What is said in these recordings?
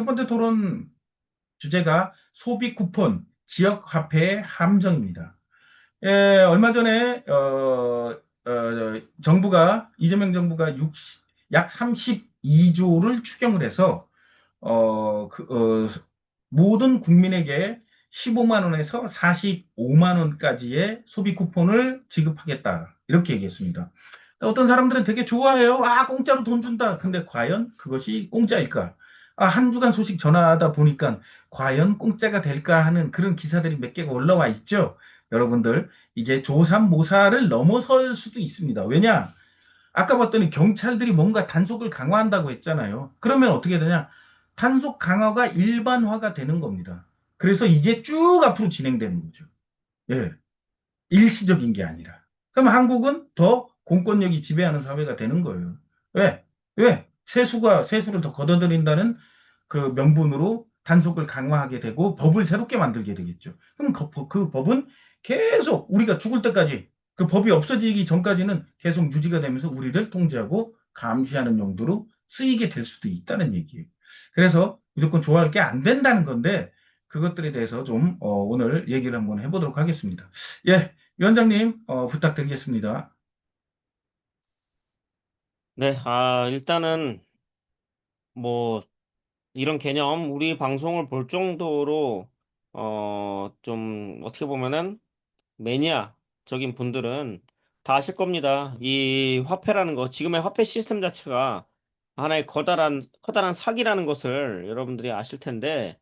번째 토론 주제가 소비 쿠폰, 지역 화폐의 함정입니다. 얼마 전에 이재명 정부가 약 32조를 추경을 해서 어, 그, 어, 모든 국민에게 15만 원에서 45만 원까지의 소비 쿠폰을 지급하겠다. 이렇게 얘기했습니다. 어떤 사람들은 되게 좋아해요. 아, 공짜로 돈 준다. 근데 과연 그것이 공짜일까? 아, 한 주간 소식 전하다 보니까 과연 공짜가 될까 하는 그런 기사들이 몇 개가 올라와 있죠. 여러분들, 이게 조삼모사를 넘어설 수도 있습니다. 왜냐? 아까 봤더니 경찰들이 뭔가 단속을 강화한다고 했잖아요. 그러면 어떻게 되냐? 단속 강화가 일반화가 되는 겁니다. 그래서 이게 쭉 앞으로 진행되는 거죠. 예. 일시적인 게 아니라. 그럼 한국은 더 공권력이 지배하는 사회가 되는 거예요. 왜? 왜? 세수를 더 걷어들인다는 그 명분으로 단속을 강화하게 되고 법을 새롭게 만들게 되겠죠. 그럼 그 법은 계속 우리가 죽을 때까지 그 법이 없어지기 전까지는 계속 유지가 되면서 우리를 통제하고 감시하는 용도로 쓰이게 될 수도 있다는 얘기예요. 그래서 무조건 좋아할 게 안 된다는 건데 그것들에 대해서 좀 오늘 얘기를 한번 해보도록 하겠습니다. 예, 위원장님, 부탁드리겠습니다. 네, 일단은 뭐 이런 개념 우리 방송을 볼 정도로 좀 어떻게 보면은 매니아적인 분들은 다 아실 겁니다. 이 화폐라는 거, 지금의 화폐 시스템 자체가 하나의 커다란 사기라는 것을 여러분들이 아실 텐데,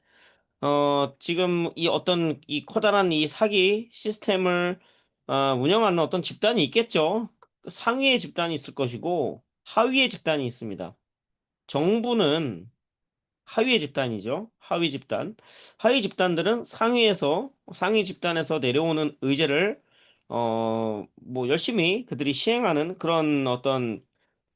지금 이 어떤 이 커다란 이 사기 시스템을 운영하는 어떤 집단이 있겠죠. 상위의 집단이 있을 것이고 하위의 집단이 있습니다. 정부는 하위의 집단이죠. 하위 집단. 하위 집단들은 상위 집단에서 내려오는 의제를 뭐 열심히 그들이 시행하는 그런 어떤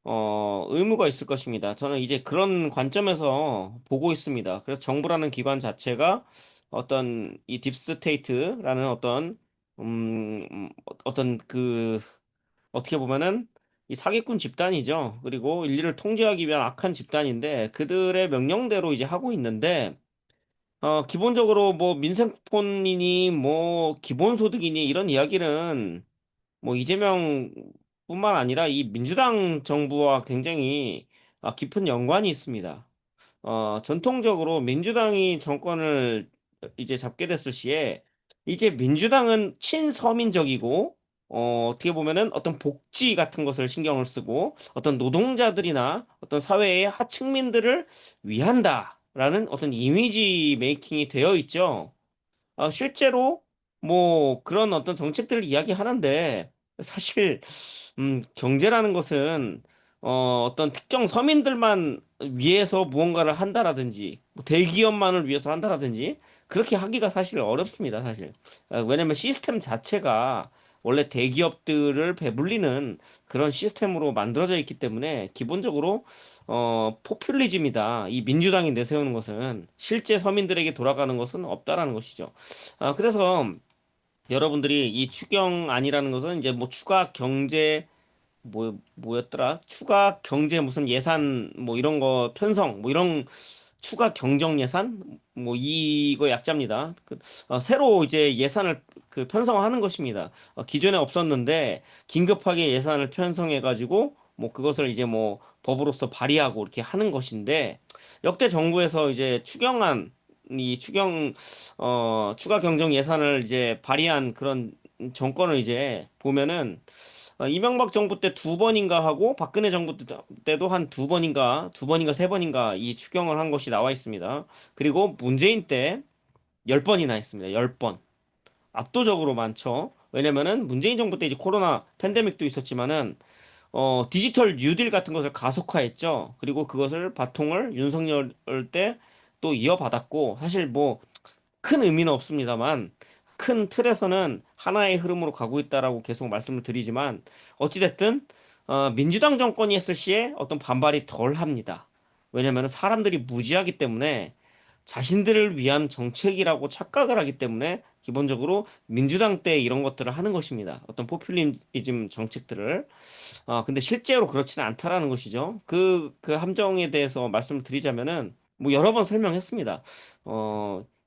의무가 있을 것입니다. 저는 이제 그런 관점에서 보고 있습니다. 그래서 정부라는 기관 자체가 어떤 이 딥스테이트라는 어떤 그 어떻게 보면은 이 사기꾼 집단이죠. 그리고 인류를 통제하기 위한 악한 집단인데 그들의 명령대로 이제 하고 있는데 기본적으로 뭐 민생폰이니 뭐 기본소득이니 이런 이야기는 뭐 이재명뿐만 아니라 이 민주당 정부와 굉장히 깊은 연관이 있습니다. 전통적으로 민주당이 정권을 이제 잡게 됐을 시에 이제 민주당은 친서민적이고 어떻게 보면은 어떤 복지 같은 것을 신경을 쓰고 어떤 노동자들이나 어떤 사회의 하층민들을 위한다라는 어떤 이미지 메이킹이 되어 있죠. 실제로 뭐 그런 어떤 정책들을 이야기하는데 사실 경제라는 것은 어떤 특정 서민들만 위해서 무언가를 한다라든지 뭐 대기업만을 위해서 한다라든지 그렇게 하기가 사실 어렵습니다, 사실. 왜냐면 시스템 자체가 원래 대기업들을 배불리는 그런 시스템으로 만들어져 있기 때문에 기본적으로 포퓰리즘이다. 이 민주당이 내세우는 것은 실제 서민들에게 돌아가는 것은 없다라는 것이죠. 그래서 여러분들이 이 추경안이라는 것은 이제 뭐 추가 경제 뭐였더라? 추가 경제 무슨 예산 뭐 이런 거 편성 뭐 이런 추가 경정 예산 뭐 이거 약자입니다. 새로 이제 예산을 편성하는 것입니다. 기존에 없었는데 긴급하게 예산을 편성해 가지고 뭐 그것을 이제 뭐 법으로서 발의하고 이렇게 하는 것인데 역대 정부에서 이제 추가 경정 예산을 이제 발의한 그런 정권을 이제 보면은 이명박 정부 때 두 번인가 하고 박근혜 정부 때도 한 두 번인가 세 번인가 이 추경을 한 것이 나와 있습니다. 그리고 문재인 때 열 번이나 했습니다. 열 번. 압도적으로 많죠. 왜냐면은 문재인 정부 때 이제 코로나 팬데믹도 있었지만은 디지털 뉴딜 같은 것을 가속화했죠. 그리고 그것을 바통을 윤석열 때 또 이어받았고 사실 뭐 큰 의미는 없습니다만 큰 틀에서는 하나의 흐름으로 가고 있다라고 계속 말씀을 드리지만 어찌됐든 민주당 정권이 했을 시에 어떤 반발이 덜 합니다. 왜냐하면 사람들이 무지하기 때문에 자신들을 위한 정책이라고 착각을 하기 때문에 기본적으로 민주당 때 이런 것들을 하는 것입니다. 어떤 포퓰리즘 정책들을. 근데 실제로 그렇지는 않다라는 것이죠. 그 함정에 대해서 말씀을 드리자면은 뭐 여러 번 설명했습니다.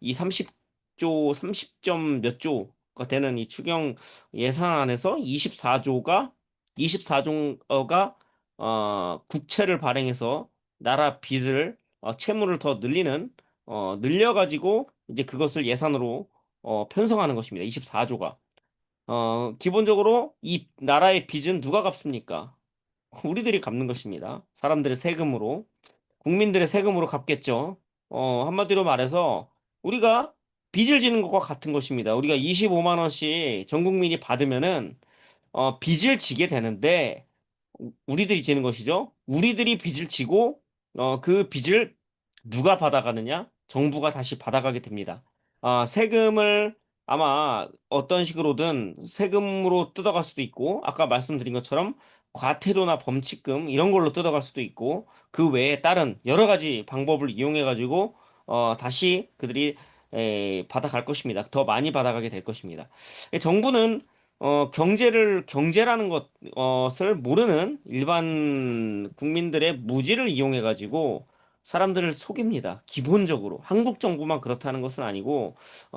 이 30점 몇 조가 되는 이 추경 예산안에서 24조가 국채를 발행해서 나라 빚을 채무를 더 늘려가지고 이제 그것을 예산으로 편성하는 것입니다. 24조가. 기본적으로 이 나라의 빚은 누가 갚습니까? 우리들이 갚는 것입니다. 사람들의 세금으로. 국민들의 세금으로 갚겠죠. 한마디로 말해서 우리가 빚을 지는 것과 같은 것입니다. 우리가 25만 원씩 전 국민이 받으면은 빚을 지게 되는데 우리들이 지는 것이죠. 우리들이 빚을 지고 그 빚을 누가 받아가느냐? 정부가 다시 받아가게 됩니다. 세금을 아마 어떤 식으로든 세금으로 뜯어갈 수도 있고 아까 말씀드린 것처럼 과태료나 범칙금 이런 걸로 뜯어갈 수도 있고 그 외에 다른 여러 가지 방법을 이용해 가지고 다시 그들이 받아갈 것입니다. 더 많이 받아가게 될 것입니다. 정부는 경제라는 것을 모르는 일반 국민들의 무지를 이용해 가지고 사람들을 속입니다. 기본적으로 한국 정부만 그렇다는 것은 아니고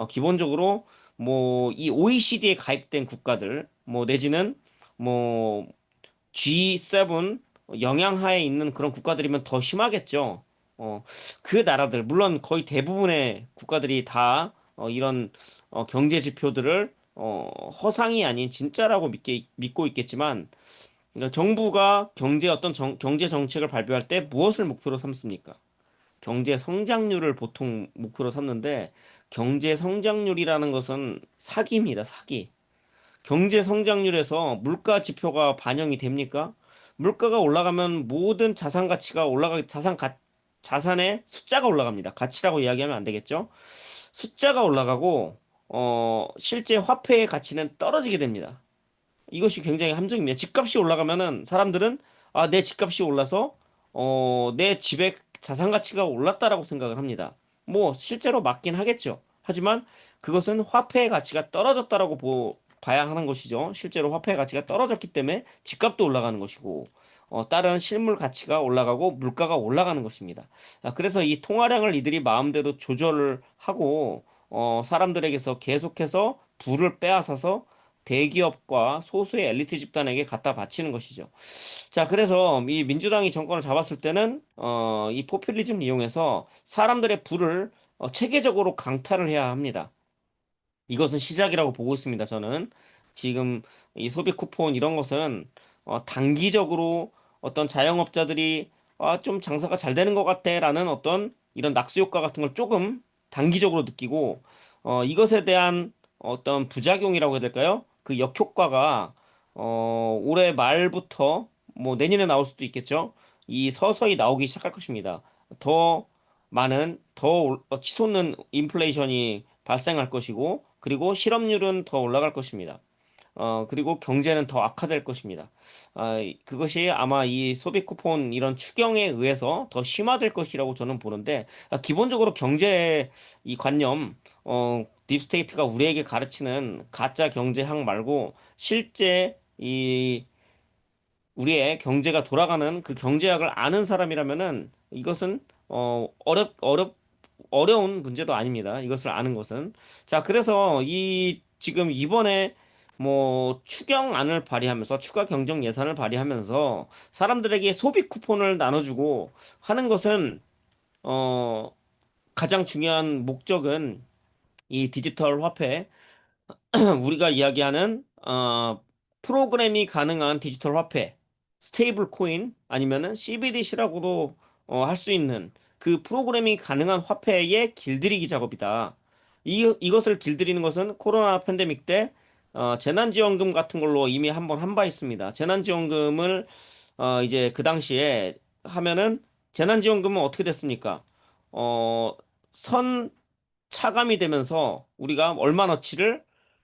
기본적으로 뭐 이 OECD에 가입된 국가들 뭐 내지는 뭐 G7 영향하에 있는 그런 국가들이면 더 심하겠죠. 어, 그 나라들, 물론 거의 대부분의 국가들이 다 이런 경제 지표들을 허상이 아닌 진짜라고 믿고 있겠지만, 그러니까 정부가 경제 정책을 발표할 때 무엇을 목표로 삼습니까? 경제 성장률을 보통 목표로 삼는데, 경제 성장률이라는 것은 사기입니다, 사기. 경제 성장률에서 물가 지표가 반영이 됩니까? 물가가 올라가면 모든 자산 가치가 자산의 숫자가 올라갑니다. 가치라고 이야기하면 안 되겠죠? 숫자가 올라가고 실제 화폐의 가치는 떨어지게 됩니다. 이것이 굉장히 함정입니다. 집값이 올라가면은 사람들은 내 집값이 올라서 내 집의 자산 가치가 올랐다라고 생각을 합니다. 뭐 실제로 맞긴 하겠죠. 하지만 그것은 화폐의 가치가 떨어졌다라고 봐야 하는 것이죠. 실제로 화폐의 가치가 떨어졌기 때문에 집값도 올라가는 것이고 다른 실물 가치가 올라가고 물가가 올라가는 것입니다. 그래서 이 통화량을 이들이 마음대로 조절을 하고 사람들에게서 계속해서 부를 빼앗아서 대기업과 소수의 엘리트 집단에게 갖다 바치는 것이죠. 자, 그래서 이 민주당이 정권을 잡았을 때는 이 포퓰리즘을 이용해서 사람들의 부를 체계적으로 강탈을 해야 합니다. 이것은 시작이라고 보고 있습니다. 저는 지금 이 소비 쿠폰 이런 것은 단기적으로 어떤 자영업자들이 좀 장사가 잘 되는 것 같아라는 어떤 이런 낙수 효과 같은 걸 조금 단기적으로 느끼고 이것에 대한 어떤 부작용이라고 해야 될까요? 그 역효과가 올해 말부터 뭐 내년에 나올 수도 있겠죠. 이 서서히 나오기 시작할 것입니다. 더 치솟는 인플레이션이 발생할 것이고, 그리고 실업률은 더 올라갈 것입니다. 그리고 경제는 더 악화될 것입니다. 그것이 아마 이 소비 쿠폰 이런 추경에 의해서 더 심화될 것이라고 저는 보는데, 기본적으로 경제 이 관념, 딥스테이트가 우리에게 가르치는 가짜 경제학 말고, 실제 우리의 경제가 돌아가는 그 경제학을 아는 사람이라면은 이것은 어려운 문제도 아닙니다. 이것을 아는 것은. 자, 그래서 지금 이번에 뭐 추경안을 발의하면서 추가 경정 예산을 발의하면서 사람들에게 소비 쿠폰을 나눠주고 하는 것은 어 가장 중요한 목적은 이 디지털 화폐 우리가 이야기하는 프로그램이 가능한 디지털 화폐, 스테이블 코인 아니면은 CBDC라고도 할 수 있는 그 프로그램이 가능한 화폐의 길들이기 작업이다. 이것을 길들이는 것은 코로나 팬데믹 때 재난지원금 같은 걸로 이미 한번 한 바 있습니다. 재난지원금을 이제 그 당시에 하면은 재난지원금은 어떻게 됐습니까? 어, 선 차감이 되면서 우리가 얼마너치를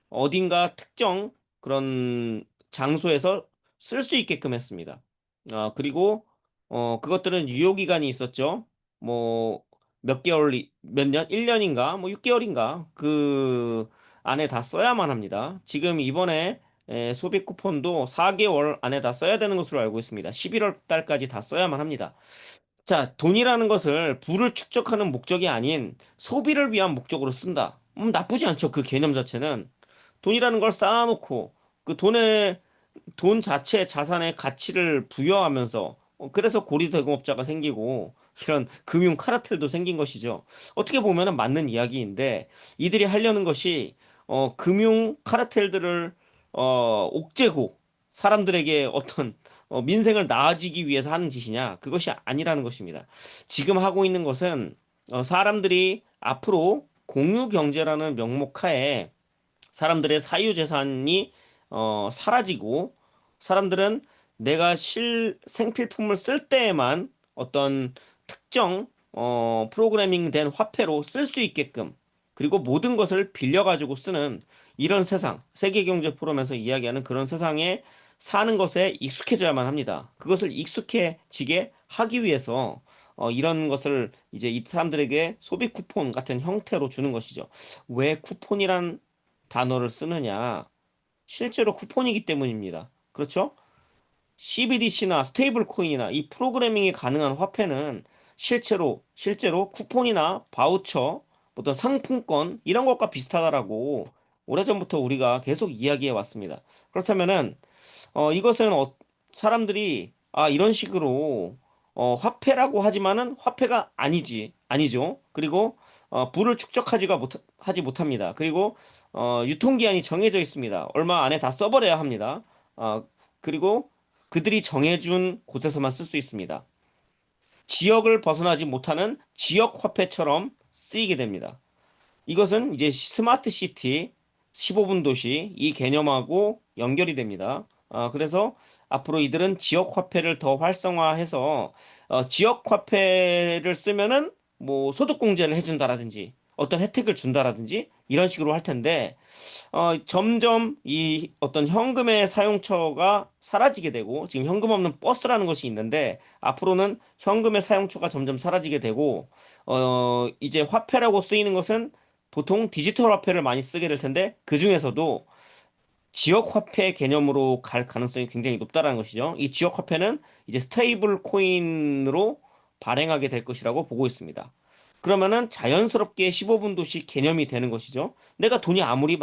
어딘가 특정 그런 장소에서 쓸 수 있게끔 했습니다. 그리고 그것들은 유효기간이 있었죠. 뭐 몇 년, 1년인가, 뭐 6개월인가 그 안에 다 써야만 합니다. 지금 이번에 소비 쿠폰도 4개월 안에 다 써야 되는 것으로 알고 있습니다. 11월 달까지 다 써야만 합니다. 자, 돈이라는 것을 부를 축적하는 목적이 아닌 소비를 위한 목적으로 쓴다. 나쁘지 않죠. 그 개념 자체는. 돈이라는 걸 쌓아놓고 그 돈 자체 자산의 가치를 부여하면서 그래서 고리대금업자가 생기고 이런 금융 카르텔도 생긴 것이죠. 어떻게 보면은 맞는 이야기인데 이들이 하려는 것이 금융 카르텔들을 옥죄고 사람들에게 어떤 민생을 나아지기 위해서 하는 짓이냐? 그것이 아니라는 것입니다. 지금 하고 있는 것은 사람들이 앞으로 공유 경제라는 명목 하에 사람들의 사유재산이 사라지고 사람들은 내가 생필품을 쓸 때에만 어떤 특정 프로그래밍 된 화폐로 쓸 수 있게끔 그리고 모든 것을 빌려가지고 쓰는 이런 세상, 세계경제 포럼에서 이야기하는 그런 세상에 사는 것에 익숙해져야만 합니다. 그것을 익숙해지게 하기 위해서 이런 것을 이제 이 사람들에게 소비 쿠폰 같은 형태로 주는 것이죠. 왜 쿠폰이란 단어를 쓰느냐? 실제로 쿠폰이기 때문입니다. 그렇죠? CBDC나 스테이블 코인이나 이 프로그래밍이 가능한 화폐는 실제로 쿠폰이나 바우처, 어떤 상품권 이런 것과 비슷하다라고 오래전부터 우리가 계속 이야기해 왔습니다. 그렇다면은 이것은 사람들이 이런 식으로 화폐라고 하지만은 화폐가 아니죠. 그리고 부를 하지 못합니다. 그리고 유통기한이 정해져 있습니다. 얼마 안에 다 써버려야 합니다. 그리고 그들이 정해준 곳에서만 쓸 수 있습니다. 지역을 벗어나지 못하는 지역 화폐처럼 쓰이게 됩니다. 이것은 이제 스마트 시티, 15분 도시 이 개념하고 연결이 됩니다. 그래서 앞으로 이들은 지역 화폐를 더 활성화해서 지역 화폐를 쓰면은 뭐 소득 공제를 해준다라든지 어떤 혜택을 준다라든지 이런 식으로 할 텐데 점점 이 어떤 현금의 사용처가 사라지게 되고, 지금 현금 없는 버스라는 것이 있는데, 앞으로는 현금의 사용처가 점점 사라지게 되고, 이제 화폐라고 쓰이는 것은 보통 디지털 화폐를 많이 쓰게 될 텐데, 그 중에서도 지역 화폐 개념으로 갈 가능성이 굉장히 높다라는 것이죠. 이 지역 화폐는 이제 스테이블 코인으로 발행하게 될 것이라고 보고 있습니다. 그러면은 자연스럽게 15분 도시 개념이 되는 것이죠. 내가 돈이 아무리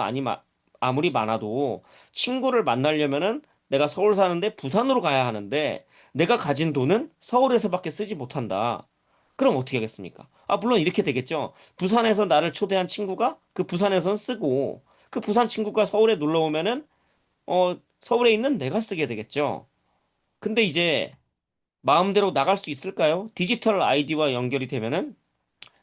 많아도 친구를 만나려면은 내가 서울 사는데 부산으로 가야 하는데 내가 가진 돈은 서울에서밖에 쓰지 못한다. 그럼 어떻게 하겠습니까? 물론 이렇게 되겠죠. 부산에서 나를 초대한 친구가 그 부산에선 쓰고 그 부산 친구가 서울에 놀러 오면은 서울에 있는 내가 쓰게 되겠죠. 근데 이제 마음대로 나갈 수 있을까요? 디지털 아이디와 연결이 되면은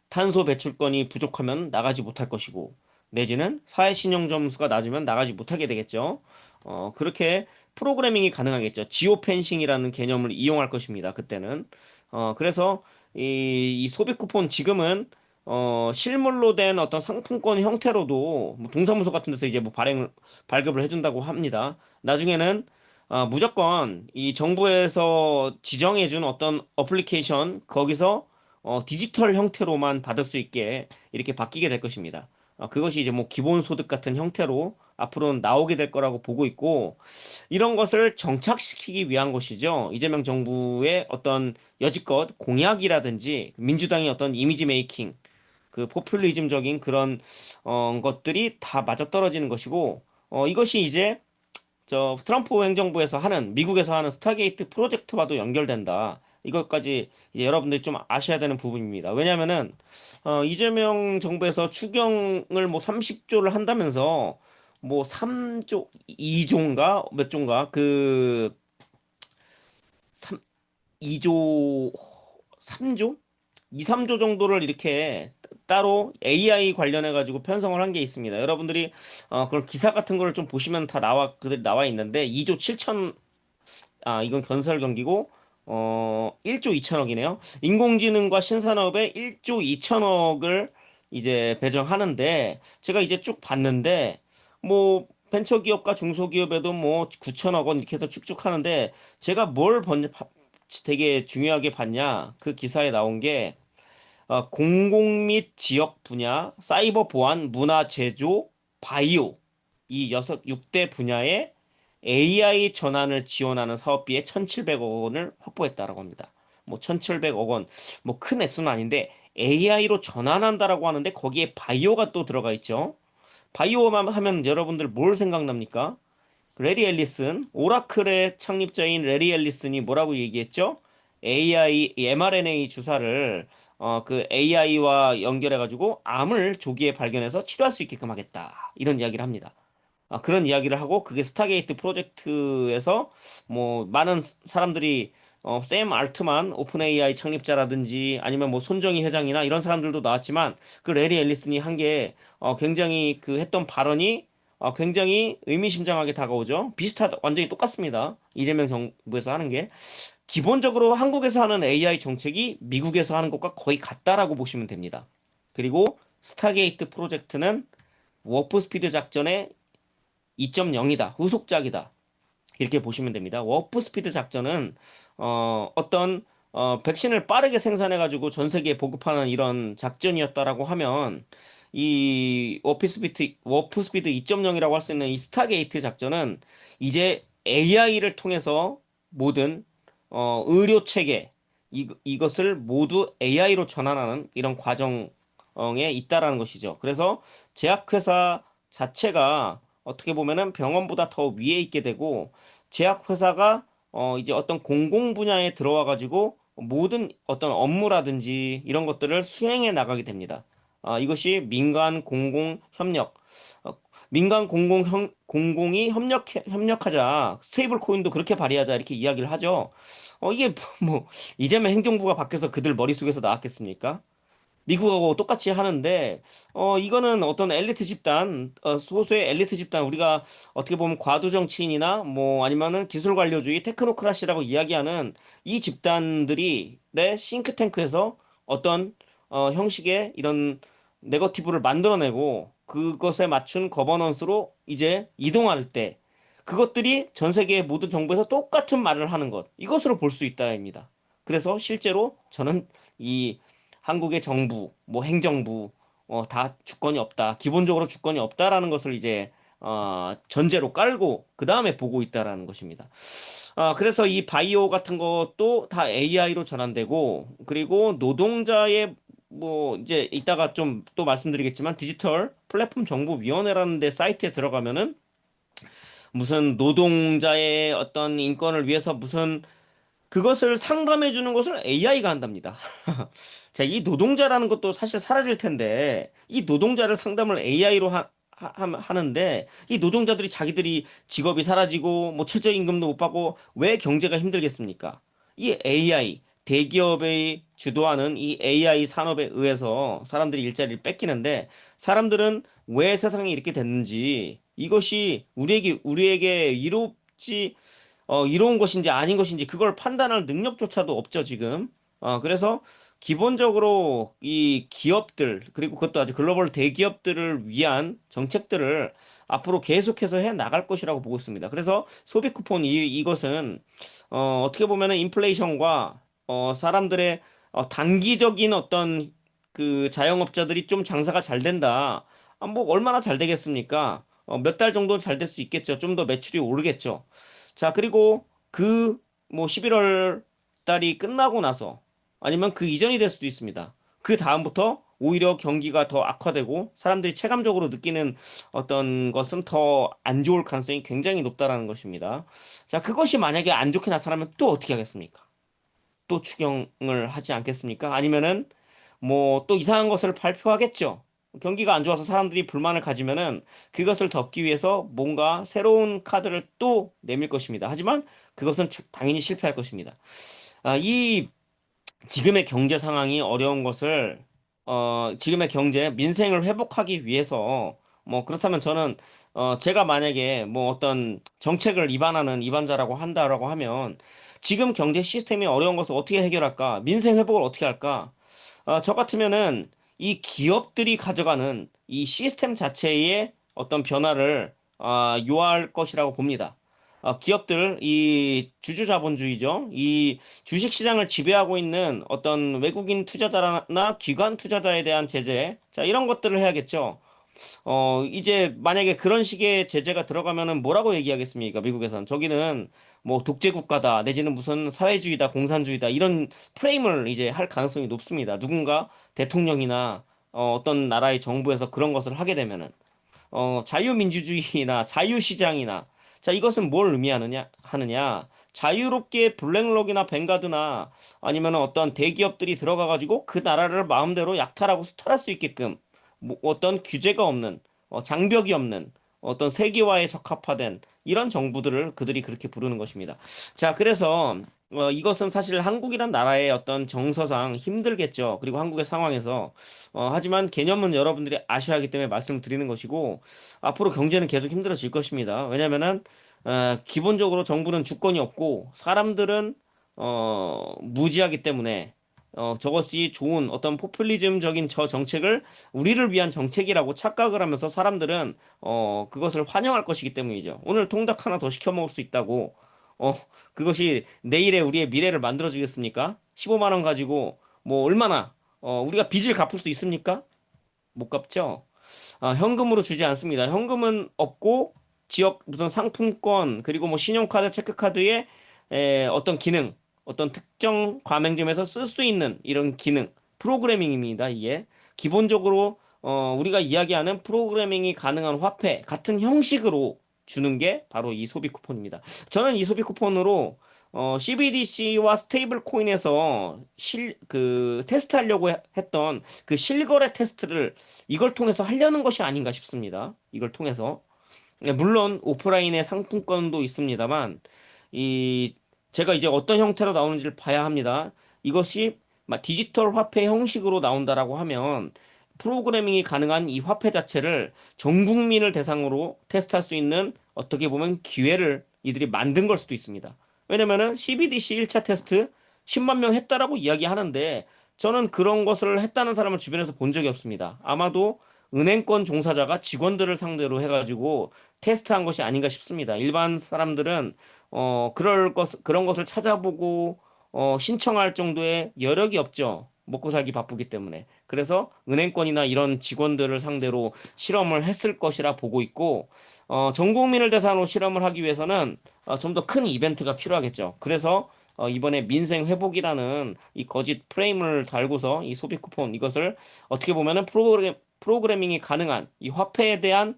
탄소 배출권이 부족하면 나가지 못할 것이고, 내지는 사회신용 점수가 낮으면 나가지 못하게 되겠죠. 그렇게 프로그래밍이 가능하겠죠. 지오펜싱이라는 개념을 이용할 것입니다. 그때는. 그래서 이 소비 쿠폰 지금은 실물로 된 어떤 상품권 형태로도 뭐 동사무소 같은 데서 이제 뭐 발급을 해준다고 합니다. 나중에는 무조건 이 정부에서 지정해준 어떤 어플리케이션 거기서 디지털 형태로만 받을 수 있게 이렇게 바뀌게 될 것입니다. 그것이 이제 뭐 기본소득 같은 형태로 앞으로는 나오게 될 거라고 보고 있고, 이런 것을 정착시키기 위한 것이죠. 이재명 정부의 어떤 여지껏 공약이라든지 민주당의 어떤 이미지 메이킹, 그 포퓰리즘적인 그런 것들이 다 맞아떨어지는 것이고, 이것이 이제 트럼프 행정부에서 미국에서 하는 스타게이트 프로젝트와도 연결된다. 이것까지 이제 여러분들이 좀 아셔야 되는 부분입니다. 왜냐면은, 이재명 정부에서 추경을 뭐 30조를 한다면서, 뭐 3조, 2조인가? 몇 조인가? 3, 2조, 3조? 2, 3조 정도를 이렇게 따로 AI 관련해가지고 편성을 한 게 있습니다. 여러분들이 그런 기사 같은 거를 좀 보시면 다 그들이 나와 있는데 2조 7천, 이건 건설 경기고 1조 2천억이네요. 인공지능과 신산업에 1조 2천억을 이제 배정하는데 제가 이제 쭉 봤는데 뭐 벤처기업과 중소기업에도 뭐 9천억 원 이렇게 해서 쭉쭉 하는데 제가 되게 중요하게 봤냐? 그 기사에 나온 게 공공 및 지역 분야, 사이버 보안, 문화 제조, 바이오 이 6대 분야에 AI 전환을 지원하는 사업비에 1,700억 원을 확보했다라고 합니다. 뭐 1700억 원, 뭐 큰 액수는 아닌데 AI로 전환한다라고 하는데 거기에 바이오가 또 들어가 있죠. 바이오만 하면 여러분들 뭘 생각납니까? 레리 앨리슨, 오라클의 창립자인 레리 앨리슨이 뭐라고 얘기했죠? AI, mRNA 주사를 그 AI와 연결해가지고 암을 조기에 발견해서 치료할 수 있게끔 하겠다. 이런 이야기를 합니다. 그런 이야기를 하고 그게 스타게이트 프로젝트에서 뭐 많은 사람들이 샘 알트만 오픈 AI 창립자라든지 아니면 뭐 손정희 회장이나 이런 사람들도 나왔지만 그 레리 앨리슨이 한 게 굉장히 그 했던 발언이 굉장히 의미심장하게 다가오죠. 비슷하다, 완전히 똑같습니다. 이재명 정부에서 하는 게 기본적으로 한국에서 하는 AI 정책이 미국에서 하는 것과 거의 같다라고 보시면 됩니다. 그리고 스타게이트 프로젝트는 워프 스피드 작전의 2.0이다. 후속작이다. 이렇게 보시면 됩니다. 워프 스피드 작전은 어떤 백신을 빠르게 생산해 가지고 전 세계에 보급하는 이런 작전이었다라고 하면 이 워프 스피드 2.0이라고 할 수 있는 이 스타게이트 작전은 이제 AI를 통해서 모든 의료 체계 이것을 모두 AI로 전환하는 이런 과정에 있다라는 것이죠. 그래서 제약회사 자체가 어떻게 보면은 병원보다 더 위에 있게 되고 제약회사가 이제 어떤 공공 분야에 들어와 가지고 모든 어떤 업무라든지 이런 것들을 수행해 나가게 됩니다. 이것이 민간 공공 협력. 민간 공공이 협력하자. 스테이블 코인도 그렇게 발휘하자. 이렇게 이야기를 하죠. 이게 뭐, 이재명 행정부가 밖에서 그들 머릿속에서 나왔겠습니까? 미국하고 똑같이 하는데, 이거는 어떤 엘리트 집단, 소수의 엘리트 집단, 우리가 어떻게 보면 과도 정치인이나 뭐 아니면은 기술 관료주의, 테크노크라시라고 이야기하는 이 집단들이 내 싱크탱크에서 어떤 형식의 이런 네거티브를 만들어내고 그것에 맞춘 거버넌스로 이제 이동할 때 그것들이 전 세계의 모든 정부에서 똑같은 말을 하는 것, 이것으로 볼 수 있다입니다. 그래서 실제로 저는 이 한국의 정부, 뭐 행정부, 다 주권이 없다. 기본적으로 주권이 없다라는 것을 이제 전제로 깔고 그 다음에 보고 있다라는 것입니다. 그래서 이 바이오 같은 것도 다 AI로 전환되고 그리고 노동자의 뭐 이제 이따가 좀 또 말씀드리겠지만 디지털 플랫폼 정보위원회라는 데 사이트에 들어가면은 무슨 노동자의 어떤 인권을 위해서 무슨 그것을 상담해 주는 것을 AI가 한답니다. 자, 이 노동자라는 것도 사실 사라질 텐데, 이 노동자를 상담을 AI로 하는데, 이 노동자들이 자기들이 직업이 사라지고, 뭐 최저임금도 못 받고, 왜 경제가 힘들겠습니까? 이 AI, 대기업의 주도하는 이 AI 산업에 의해서 사람들이 일자리를 뺏기는데, 사람들은 왜 세상이 이렇게 됐는지, 이것이 우리에게 이로운 것인지 아닌 것인지 그걸 판단할 능력조차도 없죠, 지금. 그래서 기본적으로 이 기업들, 그리고 그것도 아주 글로벌 대기업들을 위한 정책들을 앞으로 계속해서 해 나갈 것이라고 보고 있습니다. 그래서 소비 쿠폰 이것은, 어떻게 보면은 인플레이션과, 사람들의, 단기적인 어떤 그 자영업자들이 좀 장사가 잘 된다. 뭐 얼마나 잘 되겠습니까? 몇 달 정도 잘 될 수 있겠죠. 좀 더 매출이 오르겠죠. 자, 그리고 그 뭐 11월 달이 끝나고 나서 아니면 그 이전이 될 수도 있습니다. 그 다음부터 오히려 경기가 더 악화되고 사람들이 체감적으로 느끼는 어떤 것은 더 안 좋을 가능성이 굉장히 높다라는 것입니다. 자, 그것이 만약에 안 좋게 나타나면 또 어떻게 하겠습니까? 또 추경을 하지 않겠습니까? 아니면은 뭐 또 이상한 것을 발표하겠죠. 경기가 안 좋아서 사람들이 불만을 가지면은 그것을 덮기 위해서 뭔가 새로운 카드를 또 내밀 것입니다. 하지만 그것은 당연히 실패할 것입니다. 이 지금의 경제 상황이 어려운 것을 지금의 경제 민생을 회복하기 위해서 뭐 그렇다면 저는 제가 만약에 뭐 어떤 정책을 입안하는 입안자라고 한다라고 하면 지금 경제 시스템이 어려운 것을 어떻게 해결할까? 민생 회복을 어떻게 할까? 저 같으면은 이 기업들이 가져가는 이 시스템 자체의 어떤 변화를 요할 것이라고 봅니다. 기업들, 이 주주자본주의죠. 이 주식시장을 지배하고 있는 어떤 외국인 투자자나 기관 투자자에 대한 제재, 자, 이런 것들을 해야겠죠. 이제 만약에 그런 식의 제재가 들어가면은 뭐라고 얘기하겠습니까? 미국에선. 저기는 뭐 독재 국가다, 내지는 무슨 사회주의다, 공산주의다, 이런 프레임을 이제 할 가능성이 높습니다. 누군가 대통령이나 어떤 나라의 정부에서 그런 것을 하게 되면은. 자유민주주의나 자유시장이나, 자, 이것은 뭘 하느냐. 자유롭게 블랙록이나 뱅가드나 아니면 어떤 대기업들이 들어가가지고 그 나라를 마음대로 약탈하고 수탈할 수 있게끔 뭐 어떤 규제가 없는, 장벽이 없는 어떤 세계화에 적합화된 이런 정부들을 그들이 그렇게 부르는 것입니다. 자, 그래서 이것은 사실 한국이란 나라의 어떤 정서상 힘들겠죠. 그리고 한국의 상황에서 하지만 개념은 여러분들이 아셔야 하기 때문에 말씀드리는 것이고, 앞으로 경제는 계속 힘들어질 것입니다. 왜냐면은, 기본적으로 정부는 주권이 없고, 사람들은, 무지하기 때문에, 저것이 좋은 어떤 포퓰리즘적인 저 정책을 우리를 위한 정책이라고 착각을 하면서 사람들은, 그것을 환영할 것이기 때문이죠. 오늘 통닭 하나 더 시켜 먹을 수 있다고, 어, 그것이 내일의 우리의 미래를 만들어 주겠습니까? 15만 원 가지고, 뭐, 얼마나, 우리가 빚을 갚을 수 있습니까? 못 갚죠? 현금으로 주지 않습니다. 현금은 없고 지역 무슨 상품권 그리고 뭐 신용카드, 체크카드의 어떤 기능, 어떤 특정 가맹점에서 쓸 수 있는 이런 기능, 프로그래밍입니다. 이게 기본적으로 우리가 이야기하는 프로그래밍이 가능한 화폐 같은 형식으로 주는 게 바로 이 소비 쿠폰입니다. 저는 이 소비 쿠폰으로 CBDC와 스테이블 코인에서 테스트하려고 했던 그 실거래 테스트를 이걸 통해서 하려는 것이 아닌가 싶습니다. 이걸 통해서. 네, 물론 오프라인의 상품권도 있습니다만 이 제가 이제 어떤 형태로 나오는지를 봐야 합니다. 이것이 디지털 화폐 형식으로 나온다라고 하면 프로그래밍이 가능한 이 화폐 자체를 전 국민을 대상으로 테스트할 수 있는 어떻게 보면 기회를 이들이 만든 걸 수도 있습니다. 왜냐면은 CBDC 1차 테스트 10만 명 했다라고 이야기하는데 저는 그런 것을 했다는 사람을 주변에서 본 적이 없습니다. 아마도 은행권 종사자가 직원들을 상대로 해가지고 테스트한 것이 아닌가 싶습니다. 일반 사람들은 그런 것을 찾아보고 신청할 정도의 여력이 없죠. 먹고 살기 바쁘기 때문에. 그래서 은행권이나 이런 직원들을 상대로 실험을 했을 것이라 보고 있고, 전 국민을 대상으로 실험을 하기 위해서는 좀 더 큰 이벤트가 필요하겠죠. 그래서 이번에 민생 회복이라는 이 거짓 프레임을 달고서 이 소비 쿠폰 이것을 어떻게 보면은 프로그래밍이 가능한 이 화폐에 대한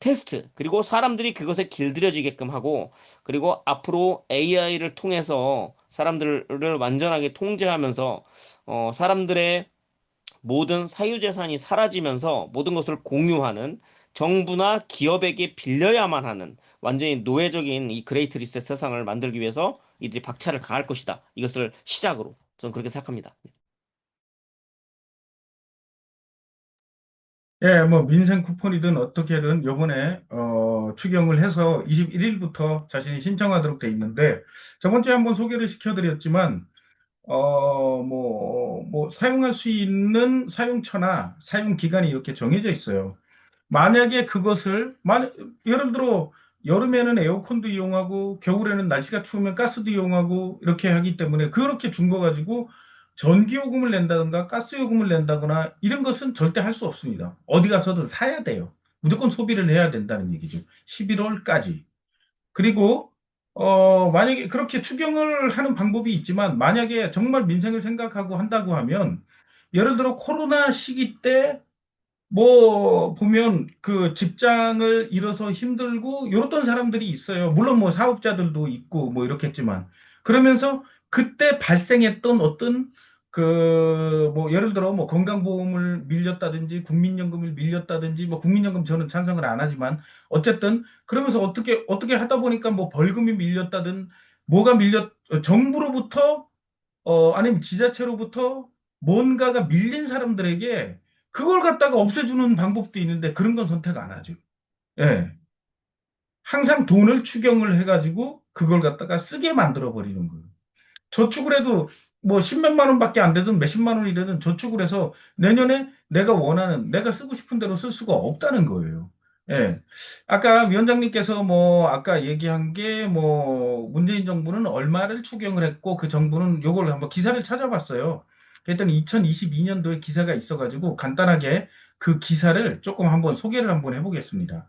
테스트, 그리고 사람들이 그것에 길들여지게끔 하고, 그리고 앞으로 AI를 통해서 사람들을 완전하게 통제하면서, 사람들의 모든 사유재산이 사라지면서 모든 것을 공유하는 정부나 기업에게 빌려야만 하는 완전히 노예적인 이 그레이트 리셋 세상을 만들기 위해서 이들이 박차를 가할 것이다. 이것을 시작으로. 저는 그렇게 생각합니다. 예, 뭐 민생 쿠폰이든 어떻게든 요번에 추경을 해서 21일부터 자신이 신청하도록 돼 있는데 저번 주에 한번 소개를 시켜드렸지만 뭐 사용할 수 있는 사용처나 사용 기간이 이렇게 정해져 있어요. 만약에 예를 들어 여름에는 에어컨도 이용하고 겨울에는 날씨가 추우면 가스도 이용하고 이렇게 하기 때문에 그렇게 준 거 가지고 전기요금을 낸다든가 가스요금을 낸다거나 이런 것은 절대 할 수 없습니다. 어디 가서든 사야 돼요. 무조건 소비를 해야 된다는 얘기죠. 11월까지. 그리고 만약에 그렇게 추경을 하는 방법이 있지만 만약에 정말 민생을 생각하고 한다고 하면 예를 들어 코로나 시기 때 뭐 보면 그 직장을 잃어서 힘들고 이랬던 사람들이 있어요. 물론 뭐 사업자들도 있고 뭐 이렇겠지만 그러면서 그때 발생했던 어떤 그 뭐 예를 들어 뭐 건강보험을 밀렸다든지 국민연금을 밀렸다든지 뭐 국민연금 저는 찬성을 안 하지만 어쨌든 그러면서 어떻게 하다 보니까 뭐 벌금이 밀렸다든 뭐가 정부로부터 아니면 지자체로부터 뭔가가 밀린 사람들에게 그걸 갖다가 없애주는 방법도 있는데 그런 건 선택 안 하죠. 예. 항상 돈을 추경을 해가지고 그걸 갖다가 쓰게 만들어 버리는 거예요. 저축을 해도 뭐 십몇만 원밖에 안 되든 몇십만 원이라든 저축을 해서 내년에 내가 쓰고 싶은 대로 쓸 수가 없다는 거예요. 예. 아까 위원장님께서 뭐 아까 얘기한 게 뭐 문재인 정부는 얼마를 추경을 했고 그 정부는 요걸 한번 기사를 찾아봤어요. 그랬더니 2022년도에 기사가 있어가지고 간단하게 그 기사를 조금 한번 소개를 한번 해보겠습니다.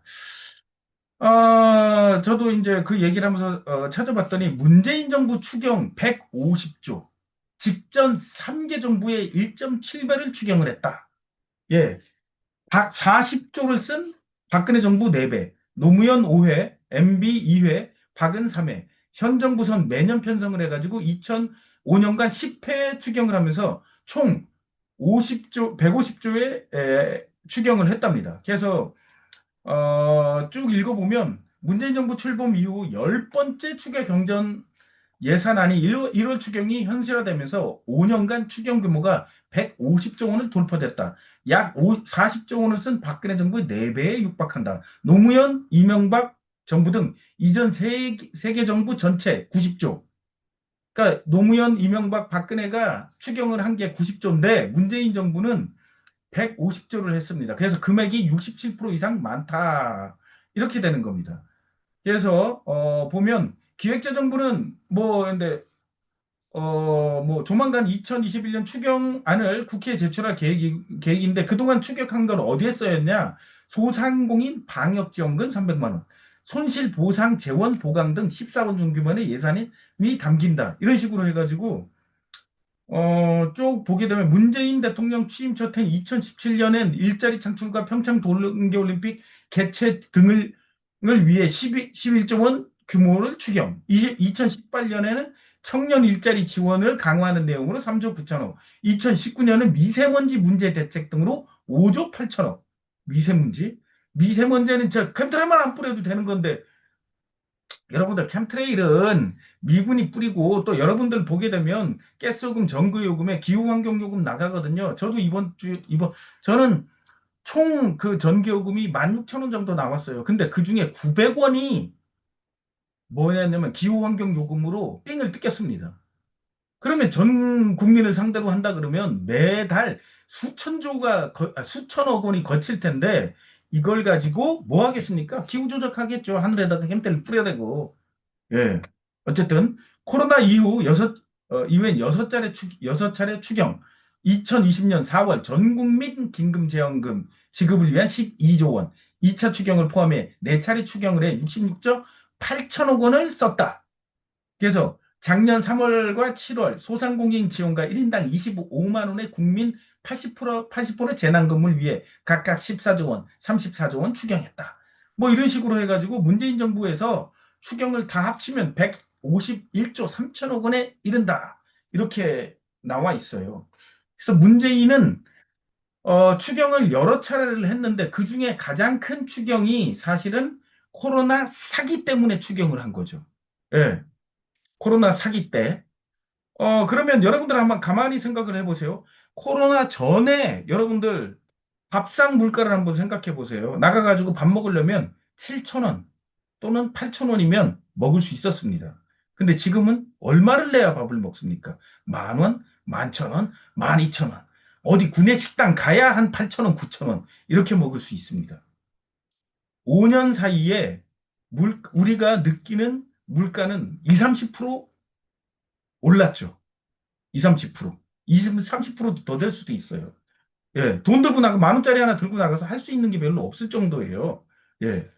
저도 이제 그 얘기를 하면서 찾아봤더니 문재인 정부 추경 150조, 직전 3개 정부의 1.7배를 추경을 했다. 예, 40조를 쓴 박근혜 정부 4배, 노무현 5회, MB 2회, 박은 3회, 현 정부선 매년 편성을 해가지고 2005년간 10회 추경을 하면서 총 50조, 150조의 추경을 했답니다. 그래서 쭉 읽어보면 문재인 정부 출범 이후 10번째 추경 경전 예산안이 1월 추경이 현실화되면서 5년간 추경 규모가 150조 원을 돌파됐다. 약 40조 원을 쓴 박근혜 정부의 4배에 육박한다. 노무현, 이명박 정부 등 이전 세계 정부 전체 90조. 그러니까 노무현, 이명박, 박근혜가 추경을 한 게 90조인데 문재인 정부는 150조를 했습니다. 그래서 금액이 67% 이상 많다. 이렇게 되는 겁니다. 그래서 보면 기획재정부는 뭐 근데 뭐 조만간 2021년 추경안을 국회에 제출할 계획인데 그동안 추격한 건 어디에 써였냐? 소상공인 방역지원금 300만 원, 손실보상 재원 보강 등 14원 중규모의 예산이 담긴다. 이런 식으로 해가지고 쭉 보게 되면 문재인 대통령 취임 첫 해인 2017년엔 일자리 창출과 평창 동계올림픽 개최 등을 위해 11조 원 규모를 추경. 2018년에는 청년 일자리 지원을 강화하는 내용으로 3조 9천억. 2019년은 미세먼지 문제 대책 등으로 5조 8천억. 미세먼지? 미세먼지는 저 컨트롤만 안 뿌려도 되는 건데 여러분들 캠트레일은 미군이 뿌리고 또 여러분들 보게 되면 가스요금, 전기요금에 기후환경요금 나가거든요. 저도 저는 총 그 전기요금이 16,000원 정도 나왔어요. 근데 그 중에 900원이 뭐였냐면 기후환경요금으로 삥을 뜯겼습니다. 그러면 전 국민을 상대로 한다 그러면 매달 수천억 원이 거칠 텐데 이걸 가지고 뭐 하겠습니까? 기후조작하겠죠. 하늘에다가 햄때를 뿌려대고. 예. 어쨌든 코로나 이후엔 여섯 차례 추경. 2020년 4월 전국민 긴급재원금 지급을 위한 12조 원. 2차 추경을 포함해 4차례 추경을 해 66조 8천억 원을 썼다. 그래서 작년 3월과 7월 소상공인 지원과 1인당 25만 원의 국민 80% 재난금을 위해 각각 14조 원, 34조 원 추경했다. 뭐 이런 식으로 해가지고 문재인 정부에서 추경을 다 합치면 151조 3천억 원에 이른다. 이렇게 나와 있어요. 그래서 문재인은 추경을 여러 차례를 했는데 그 중에 가장 큰 추경이 사실은 코로나 사기 때문에 추경을 한 거죠. 예. 코로나 사기 때. 그러면 여러분들 한번 가만히 생각을 해보세요. 코로나 전에 여러분들 밥상 물가를 한번 생각해 보세요. 나가가지고 밥 먹으려면 7,000원 또는 8,000원이면 먹을 수 있었습니다. 근데 지금은 얼마를 내야 밥을 먹습니까? 10,000원, 11,000원, 12,000원. 어디 구내 식당 가야 한 8,000원, 9,000원. 이렇게 먹을 수 있습니다. 5년 사이에 우리가 느끼는 물가는 20, 30% 올랐죠. 20, 30%. 20, 30%도 더 될 수도 있어요. 예, 돈 들고 나가, 10,000원짜리 하나 들고 나가서 할 수 있는 게 별로 없을 정도예요. 예.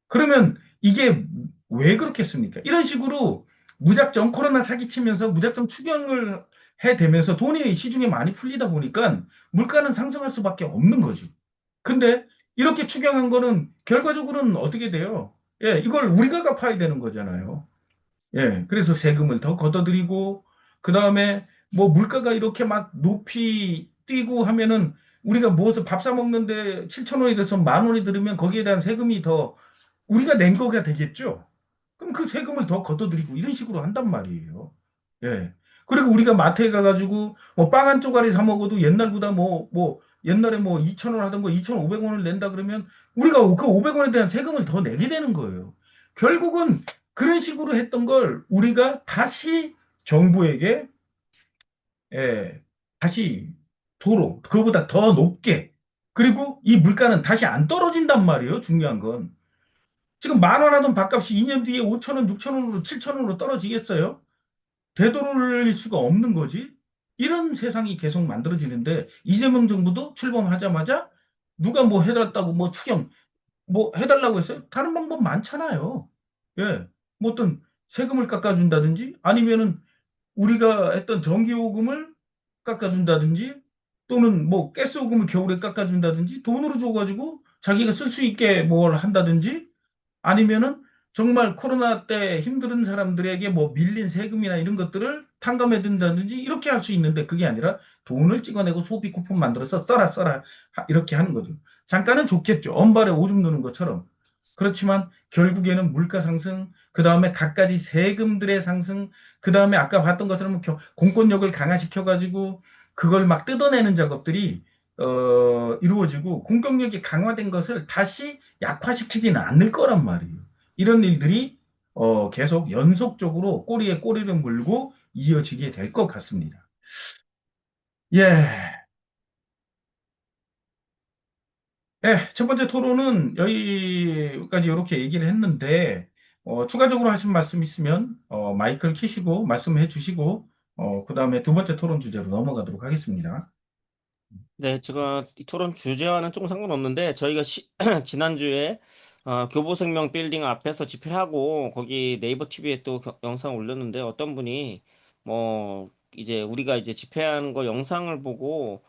그러면 이게 왜 그렇겠습니까? 이런 식으로 무작정 코로나 사기치면서 무작정 추경을 해대면서 돈이 시중에 많이 풀리다 보니까 물가는 상승할 수밖에 없는 거죠. 근데 이렇게 추경한 거는 결과적으로는 어떻게 돼요? 예, 이걸 우리가 갚아야 되는 거잖아요. 예, 그래서 세금을 더 걷어들이고, 그 다음에 뭐 물가가 이렇게 막 높이 뛰고 하면은 우리가 무엇을 밥 사 먹는데 7,000원이 돼서 10,000원이 들으면 거기에 대한 세금이 더 우리가 낸 거가 되겠죠? 그럼 그 세금을 더 걷어들이고 이런 식으로 한단 말이에요. 예. 그리고 우리가 마트에 가가지고 뭐 빵 한 쪼가리 사 먹어도 옛날보다 옛날에 뭐 2,000원 하던 거 2,500원을 낸다 그러면 우리가 그 500원에 대한 세금을 더 내게 되는 거예요. 결국은 그런 식으로 했던 걸 우리가 다시 정부에게 예, 다시 그거보다 더 높게 그리고 이 물가는 다시 안 떨어진단 말이에요. 중요한 건. 지금 10,000원 하던 밥값이 2년 뒤에 5,000원, 6,000원으로 7,000원으로 떨어지겠어요? 되돌릴 수가 없는 거지. 이런 세상이 계속 만들어지는데 이재명 정부도 출범하자마자 누가 뭐 해달라고 뭐 추경 뭐 해달라고 했어요? 다른 방법 많잖아요. 예. 뭐 어떤 세금을 깎아준다든지 아니면은 우리가 했던 전기요금을 깎아준다든지 또는 뭐 가스요금을 겨울에 깎아준다든지 돈으로 줘가지고 자기가 쓸 수 있게 뭘 한다든지 아니면은 정말 코로나 때 힘든 사람들에게 뭐 밀린 세금이나 이런 것들을 탕감해 둔다든지 이렇게 할 수 있는데 그게 아니라 돈을 찍어내고 소비 쿠폰 만들어서 써라 이렇게 하는 거죠. 잠깐은 좋겠죠. 언발에 오줌 누는 것처럼. 그렇지만 결국에는 물가 상승, 그 다음에 갖가지 세금들의 상승, 그 다음에 아까 봤던 것처럼 공권력을 강화시켜가지고 그걸 막 뜯어내는 작업들이 이루어지고 공권력이 강화된 것을 다시 약화시키지는 않을 거란 말이에요. 이런 일들이 계속 연속적으로 꼬리에 꼬리를 물고 이어지게 될 것 같습니다. 예. 예, 첫 번째 토론은 여기까지 이렇게 얘기를 했는데, 추가적으로 하신 말씀 있으면, 마이크를 켜시고 말씀해 주시고, 그 다음에 두 번째 토론 주제로 넘어가도록 하겠습니다. 네, 제가 이 토론 주제와는 조금 상관없는데 저희가 지난주에 교보생명 빌딩 앞에서 집회하고 거기 네이버 TV에 또 영상 올렸는데 어떤 분이 뭐 이제 우리가 이제 집회하는 거 영상을 보고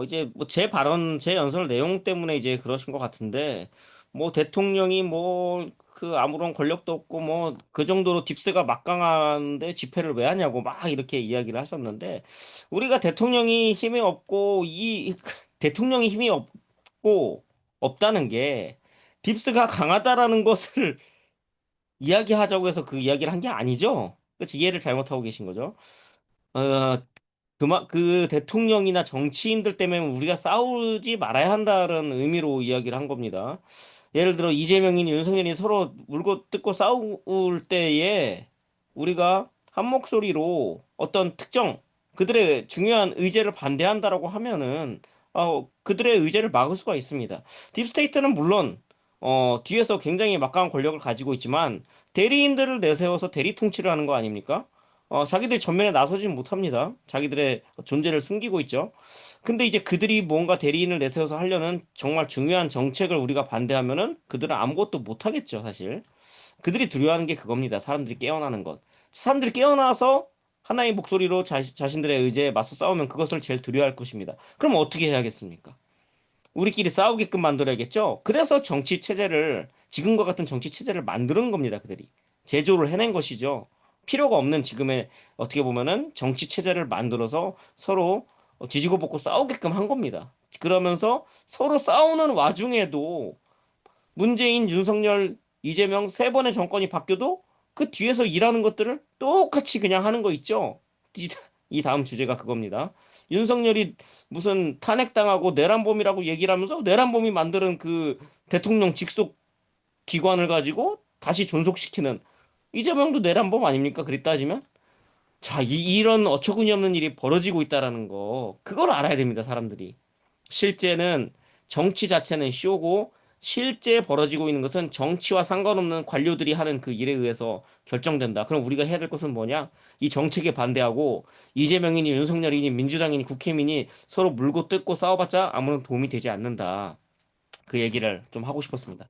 이제 뭐 제 발언 제 연설 내용 때문에 이제 그러신 것 같은데 뭐 대통령이 뭐 그 아무런 권력도 없고 뭐 그 정도로 딥스가 막강한데 집회를 왜 하냐고 막 이렇게 이야기를 하셨는데 우리가 대통령이 힘이 없고 이 대통령이 힘이 없고 없다는 게 딥스가 강하다라는 것을 이야기하자고 해서 그 이야기를 한 게 아니죠. 그치? 이해를 잘못하고 계신 거죠. 어, 그 대통령이나 정치인들 때문에 우리가 싸우지 말아야 한다는 의미로 이야기를 한 겁니다. 예를 들어 이재명이니 윤석열이 서로 물고 뜯고 싸울 때에 우리가 한 목소리로 어떤 특정 그들의 중요한 의제를 반대한다라고 하면은 그들의 의제를 막을 수가 있습니다. 딥스테이트는 물론 뒤에서 굉장히 막강한 권력을 가지고 있지만 대리인들을 내세워서 대리 통치를 하는 거 아닙니까? 자기들이 전면에 나서지는 못합니다. 자기들의 존재를 숨기고 있죠. 근데 이제 그들이 뭔가 대리인을 내세워서 하려는 정말 중요한 정책을 우리가 반대하면은 그들은 아무것도 못하겠죠, 사실. 그들이 두려워하는 게 그겁니다. 사람들이 깨어나는 것. 사람들이 깨어나서 하나의 목소리로 자신들의 의제에 맞서 싸우면 그것을 제일 두려워할 것입니다. 그럼 어떻게 해야겠습니까? 우리끼리 싸우게끔 만들어야겠죠? 그래서 정치 체제를, 지금과 같은 정치 체제를 만드는 겁니다, 그들이. 제조를 해낸 것이죠. 필요가 없는 지금의 어떻게 보면은 정치 체제를 만들어서 서로 지지고 볶고 싸우게끔 한 겁니다. 그러면서 서로 싸우는 와중에도 문재인, 윤석열, 이재명 세 번의 정권이 바뀌어도 그 뒤에서 일하는 것들을 똑같이 그냥 하는 거 있죠. 이, 이 다음 주제가 그겁니다. 윤석열이 무슨 탄핵당하고 내란범이라고 얘기를 하면서 내란범이 만드는 그 대통령 직속 기관을 가지고 다시 존속시키는 이재명도 내란범 아닙니까? 그리 따지면? 자, 이런 어처구니 없는 일이 벌어지고 있다라는 거, 그걸 알아야 됩니다, 사람들이. 실제는 정치 자체는 쇼고 실제 벌어지고 있는 것은 정치와 상관없는 관료들이 하는 그 일에 의해서 결정된다. 그럼 우리가 해야 될 것은 뭐냐? 이 정책에 반대하고 이재명이니 윤석열이니 민주당이니 국힘이니 서로 물고 뜯고 싸워봤자 아무런 도움이 되지 않는다. 그 얘기를 좀 하고 싶었습니다.